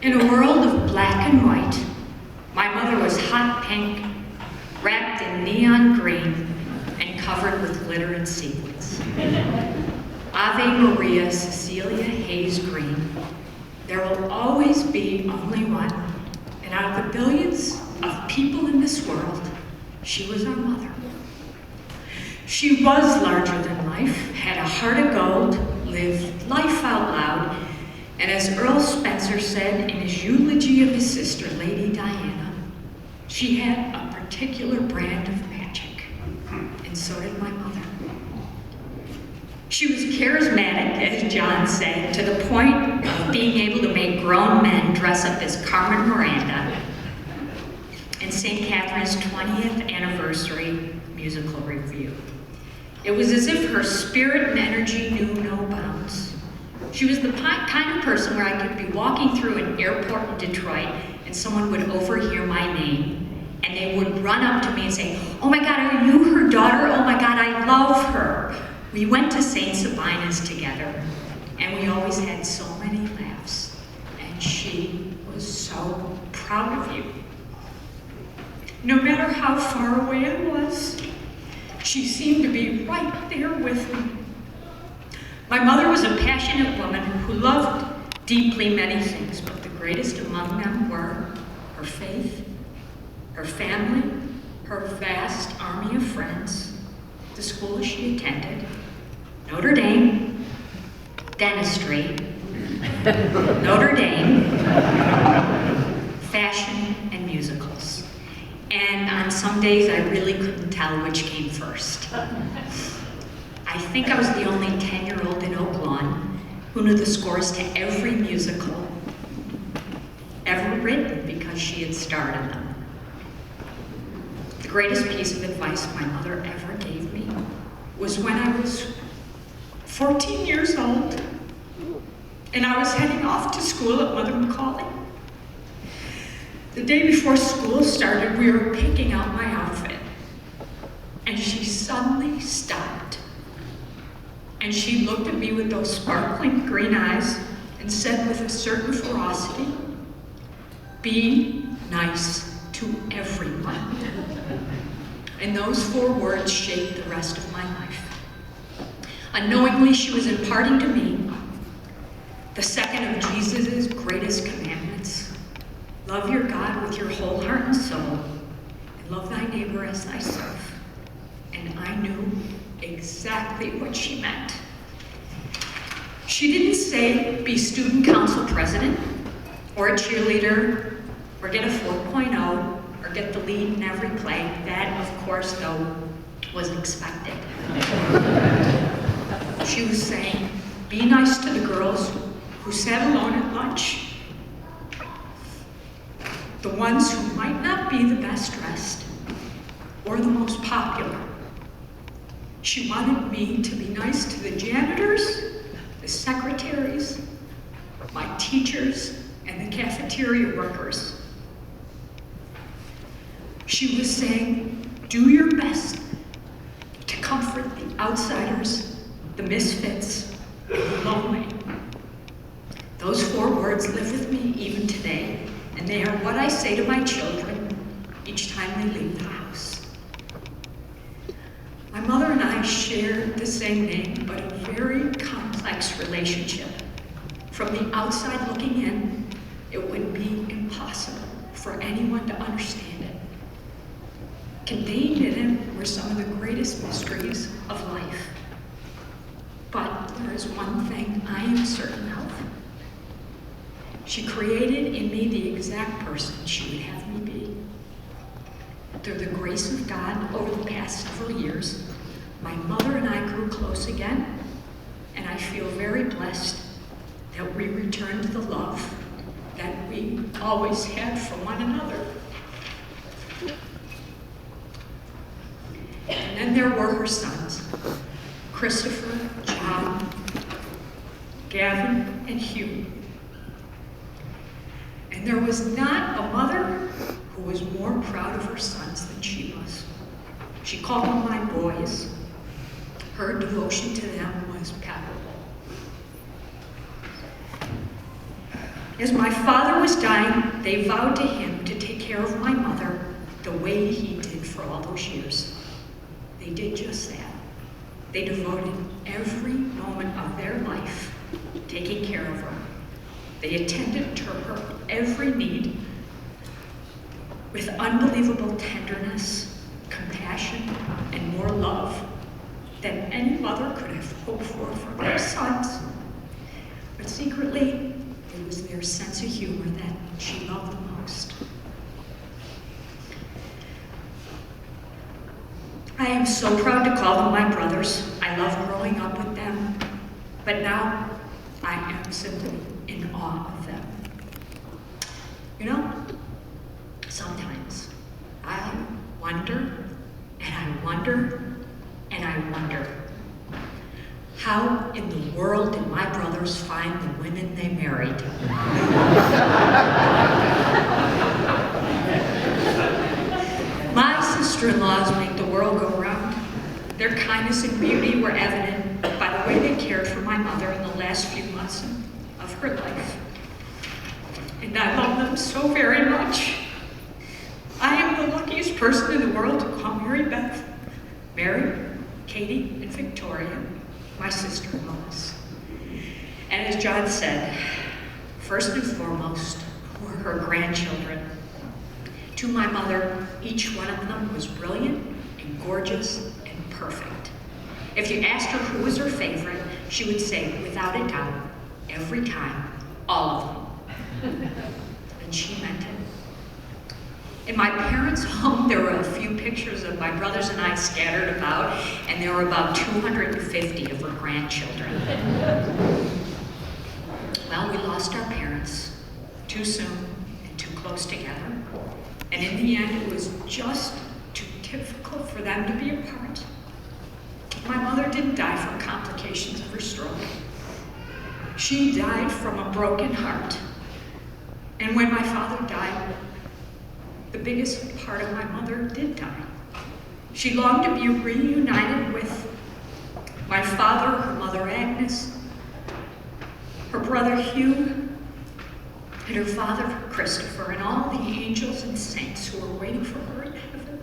In a world of black and white, my mother was hot pink, wrapped in neon green, and covered with glitter and sequins. Ave Maria Cecilia Hayes Green. There will always be only one, and out of the billions of people in this world, she was our mother. She was larger than life, had a heart of gold, lived life out loud, and as Earl Spencer said in his eulogy of his sister, Lady Diana, she had a particular brand of magic, and so did my mother. She was charismatic, as John said, to the point of being able to make grown men dress up as Carmen Miranda in St. Catherine's 20th anniversary musical review. It was as if her spirit and energy knew no bounds. She was the kind of person where I could be walking through an airport in Detroit and someone would overhear my name and they would run up to me and say, "Oh my God, are you her daughter? Oh my God, I love her." We went to St. Sabina's together and we always had so many laughs and she was so proud of you. No matter how far away I was, she seemed to be right there with me. My mother was a passionate woman who loved deeply many things, but the greatest among them were her faith, her family, her vast army of friends, the school she attended, Notre Dame, dentistry, Notre Dame, fashion, and musicals. And on some days, I really couldn't tell which came first. I think I was the only 10-year-old in Oak Lawn who knew the scores to every musical ever written because she had starred in them. The greatest piece of advice my mother ever gave me was when I was 14 years old and I was heading off to school at Mother Macaulay. The day before school started, we were picking out my outfit, and she suddenly stopped. And she looked at me with those sparkling green eyes and said with a certain ferocity, "Be nice to everyone." And those 4 words shaped the rest of my life. Unknowingly, she was imparting to me the second of Jesus' greatest commandments. Love your God with your whole heart and soul, and love thy neighbor as thyself. And I knew exactly what she meant. She didn't say be student council president, or a cheerleader, or get a 4.0, or get the lead in every play. That, of course, though, was expected. She was saying, be nice to the girls who sat alone at lunch, the ones who might not be the best dressed or the most popular. She wanted me to be nice to the janitors, the secretaries, my teachers, and the cafeteria workers. She was saying, do your best to comfort the outsiders, the misfits, and the lonely. Those 4 words live with me even today. And they are what I say to my children each time they leave the house. My mother and I shared the same name, but a very complex relationship. From the outside looking in, it would be impossible for anyone to understand it. Contained in it were some of the greatest mysteries of life. But there is one thing I am certain of. She created in me the exact person she would have me be. Through the grace of God over the past several years, my mother and I grew close again, and I feel very blessed that we returned to the love that we always had for one another. And then there were her sons, Christopher, John, Gavin, and Hugh. And there was not a mother who was more proud of her sons than she was. She called them my boys. Her devotion to them was palpable. As my father was dying, they vowed to him to take care of my mother the way he did for all those years. They did just that. They devoted every moment of their life taking care of her. They attended to her every need with unbelievable tenderness, compassion, and more love than any mother could have hoped for their sons. But secretly, it was their sense of humor that she loved the most. I am so proud to call them my brothers. I love growing up with them, but now I am simply in awe of them. You know, sometimes I wonder, and I wonder, and I wonder, how in the world did my brothers find the women they married? My sister-in-laws make the world go round. Their kindness and beauty were evident by the way they cared for my mother in the last few months of her life. And I love them so very much. I am the luckiest person in the world to call Mary Beth, Mary, Katie, and Victoria my sister-in-laws. And as John said, first and foremost were her grandchildren. To my mother, each one of them was brilliant and gorgeous and perfect. If you asked her who was her favorite, she would say, without a doubt, every time, all of them. And she meant it. In my parents' home, there were a few pictures of my brothers and I scattered about, and there were about 250 of her grandchildren. Well, we lost our parents too soon and too close together. And in the end, it was just too difficult for them to be apart. My mother didn't die from complications of her stroke. She died from a broken heart. And when my father died, the biggest part of my mother did die. She longed to be reunited with my father, her mother Agnes, her brother Hugh, and her father Christopher, and all the angels and saints who were waiting for her in heaven.